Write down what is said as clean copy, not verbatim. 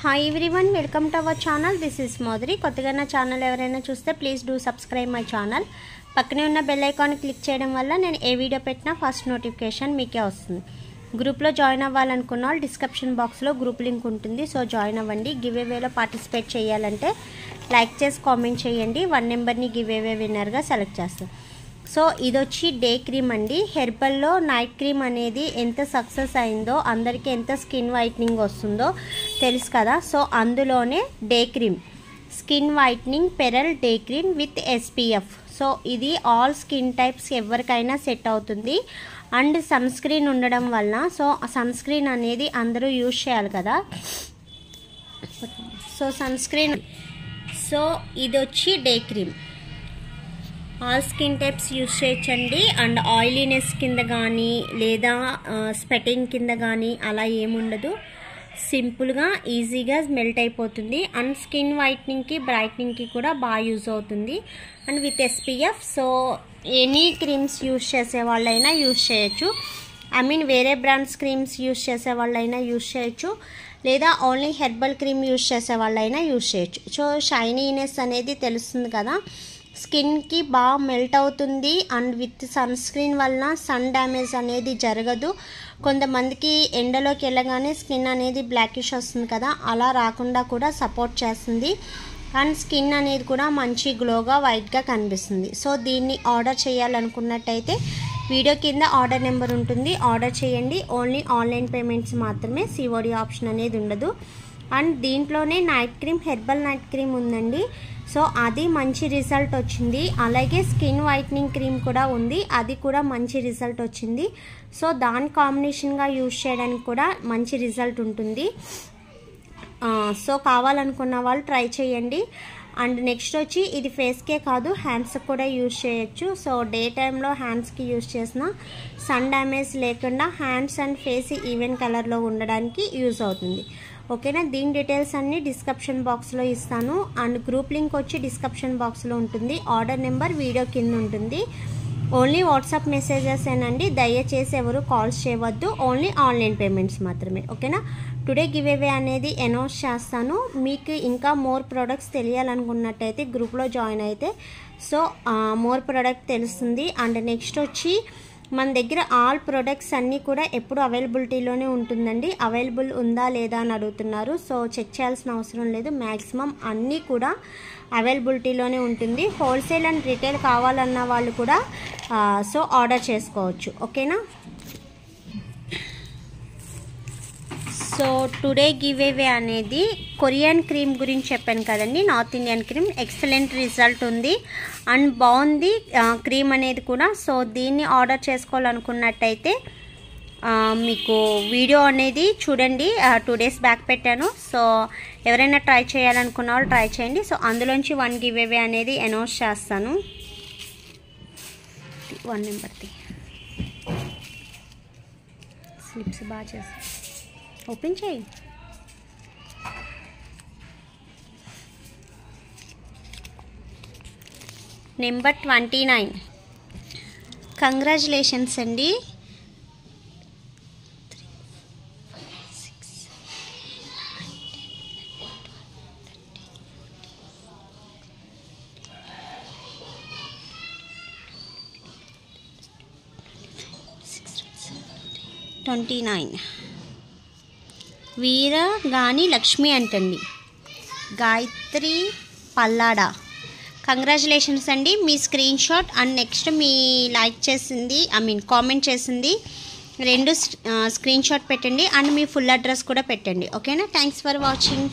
Hi everyone, welcome to our channel. This is Madhuri. కొత్తగా నా channel ఎవరైనా చూస్తే please do subscribe my channel. పక్కనే ఉన్న బెల్ ఐకాన్ క్లిక్ చేయడం వల్ల నేను ఏ వీడియో పెట్టినా ఫస్ట్ నోటిఫికేషన్ మీకే వస్తుంది. గ్రూప్లో జాయిన్ అవ్వాలనుకున్న వాళ్ళు డిస్క్రిప్షన్ బాక్స్లో గ్రూప్ లింక్ ఉంటుంది, సో జాయిన్ అవ్వండి. గివ్ అవేలో పార్టిసిపేట్ చేయాలంటే లైక్ చేసి కామెంట్ చేయండి. 1 నెంబర్ని గివ్ అవే విన్నర్గా సెలెక్ట్ చేస్తాం. సో ఇది వచ్చి డే క్రీమ్ అండి. హెర్బల్లో నైట్ క్రీమ్ అనేది ఎంత సక్సెస్ అయిందో, అందరికీ ఎంత స్కిన్ వైట్నింగ్ వస్తుందో తెలుసు కదా. సో అందులోనే day cream skin whitening pearl day cream with SPF. So ఇది ఆల్ స్కిన్ టైప్స్ ఎవరికైనా సెట్ అవుతుంది. అండ్ సన్ స్క్రీన్ ఉండడం వల్ల, సో సన్ స్క్రీన్ అనేది అందరూ యూజ్ చేయాలి కదా. సో సన్ స్క్రీన్, సో ఇది వచ్చి day cream all skin types use చేయొచ్చండి. అండ్ ఆయిలీనెస్ కింద కానీ లేదా స్పెటింగ్ కింద కానీ అలా ఏముండదు. సింపుల్గా ఈజీగా మెల్ట్ అయిపోతుంది. అండ్ స్కిన్ వైట్నింగ్కి బ్రైట్నింగ్కి కూడా బాగా యూజ్ అవుతుంది. And with SPF. So any creams use చేసే వాళ్ళైనా యూజ్ చేయొచ్చు. వేరే బ్రాండ్స్ క్రీమ్స్ యూజ్ చేసే వాళ్ళైనా యూజ్ చేయొచ్చు, లేదా ఓన్లీ హెర్బల్ క్రీమ్ యూజ్ చేసే వాళ్ళైనా యూజ్ చేయొచ్చు. సో షైనీనెస్ అనేది తెలుస్తుంది కదా, స్కిన్కి బాగా మెల్ట్ అవుతుంది. అండ్ విత్ సన్ స్క్రీన్ వలన సన్ డ్యామేజ్ అనేది జరగదు. కొంతమందికి ఎండలోకి వెళ్ళగానే స్కిన్ అనేది బ్లాకిష్ వస్తుంది కదా, అలా రాకుండా కూడా సపోర్ట్ చేస్తుంది. అండ్ స్కిన్ అనేది కూడా మంచి గ్లోగా వైట్గా కనిపిస్తుంది. సో దీన్ని ఆర్డర్ చేయాలనుకున్నట్టయితే వీడియో కింద ఆర్డర్ నెంబర్ ఉంటుంది, ఆర్డర్ చేయండి. ఓన్లీ ఆన్లైన్ పేమెంట్స్ మాత్రమే, COD ఆప్షన్ అనేది ఉండదు. అండ్ దీంట్లోనే night cream, herbal night cream ఉందండి. సో అది మంచి రిజల్ట్ వచ్చింది. అలాగే స్కిన్ వైట్నింగ్ క్రీమ్ కూడా ఉంది, అది కూడా మంచి రిజల్ట్ వచ్చింది. సో దాని కాంబినేషన్గా యూజ్ చేయడానికి కూడా మంచి రిజల్ట్ ఉంటుంది. సో కావాలనుకున్న వాళ్ళు ట్రై చేయండి. అండ్ నెక్స్ట్ వచ్చి ఇది ఫేస్కే కాదు, హ్యాండ్స్కి కూడా యూజ్ చేయొచ్చు. సో డే టైంలో హ్యాండ్స్కి యూజ్ చేసిన సన్ డ్యామేజ్ లేకుండా హ్యాండ్స్ అండ్ ఫేస్ ఈవెన్ కలర్లో ఉండడానికి యూజ్ అవుతుంది. ఓకేనా. దీని డీటెయిల్స్ అన్నీ డిస్క్రిప్షన్ బాక్స్లో ఇస్తాను. అండ్ గ్రూప్ లింక్ వచ్చి డిస్క్రిప్షన్ బాక్స్లో ఉంటుంది. ఆర్డర్ నెంబర్ వీడియో కింద ఉంటుంది. ఓన్లీ వాట్సాప్ మెసేజెస్ ఏనండి, దయచేసి ఎవరు కాల్స్ చేయవద్దు. ఓన్లీ ఆన్లైన్ పేమెంట్స్ మాత్రమే. ఓకేనా. టుడే గివ్ అవే అనేది అనౌన్స్ చేస్తాను. మీకు ఇంకా మోర్ ప్రోడక్ట్స్ తెలియాలనుకున్నట్టయితే గ్రూప్లో జాయిన్ అయితే సో మోర్ ప్రోడక్ట్ తెలుస్తుంది. అండ్ నెక్స్ట్ వచ్చి మన దగ్గర ఆల్ ప్రొడక్ట్స్ అన్నీ కూడా ఎప్పుడు అవైలబిలిటీలోనే ఉంటుందండి. అవైలబుల్ ఉందా లేదా అని అడుగుతున్నారు. సో చెక్ చేయాల్సిన అవసరం లేదు, మ్యాక్సిమం అన్నీ కూడా అవైలబిలిటీలోనే ఉంటుంది. హోల్సేల్ అండ్ రిటైల్ కావాలన్న వాళ్ళు కూడా సో ఆర్డర్ చేసుకోవచ్చు. ఓకేనా. సో టుడే గివ్ అవే అనేది కొరియన్ క్రీమ్ గురించి చెప్పాను కదండి, north Indian cream. Excellent result ఉంది అండ్ బాగుంది క్రీమ్ అనేది కూడా. సో దీన్ని ఆర్డర్ చేసుకోవాలనుకున్నట్టయితే మీకు వీడియో అనేది చూడండి, 2 days బ్యాక్ పెట్టాను. సో ఎవరైనా ట్రై చేయాలనుకున్న వాళ్ళు ట్రై చేయండి. సో అందులోంచి 1 గివ్ అవే అనేది అనౌన్స్ చేస్తాను. 1 నెంబర్ది స్లిప్స్ బాగా చేస్తాను. ఓపెన్ చేయి. నెంబర్ 29. కంగ్రాచులేషన్స్ అండి. 29 వీరగాని లక్ష్మి అంటండి, గాయత్రి పల్లాడా. కంగ్రాచులేషన్స్ అండి. మీ స్క్రీన్ షాట్ అండ్ నెక్స్ట్ మీ లైక్ చేసింది కామెంట్ చేసింది 2 స్క్రీన్ షాట్ పెట్టండి. అండ్ మీ ఫుల్ అడ్రస్ కూడా పెట్టండి. ఓకేనా. Thanks for watching.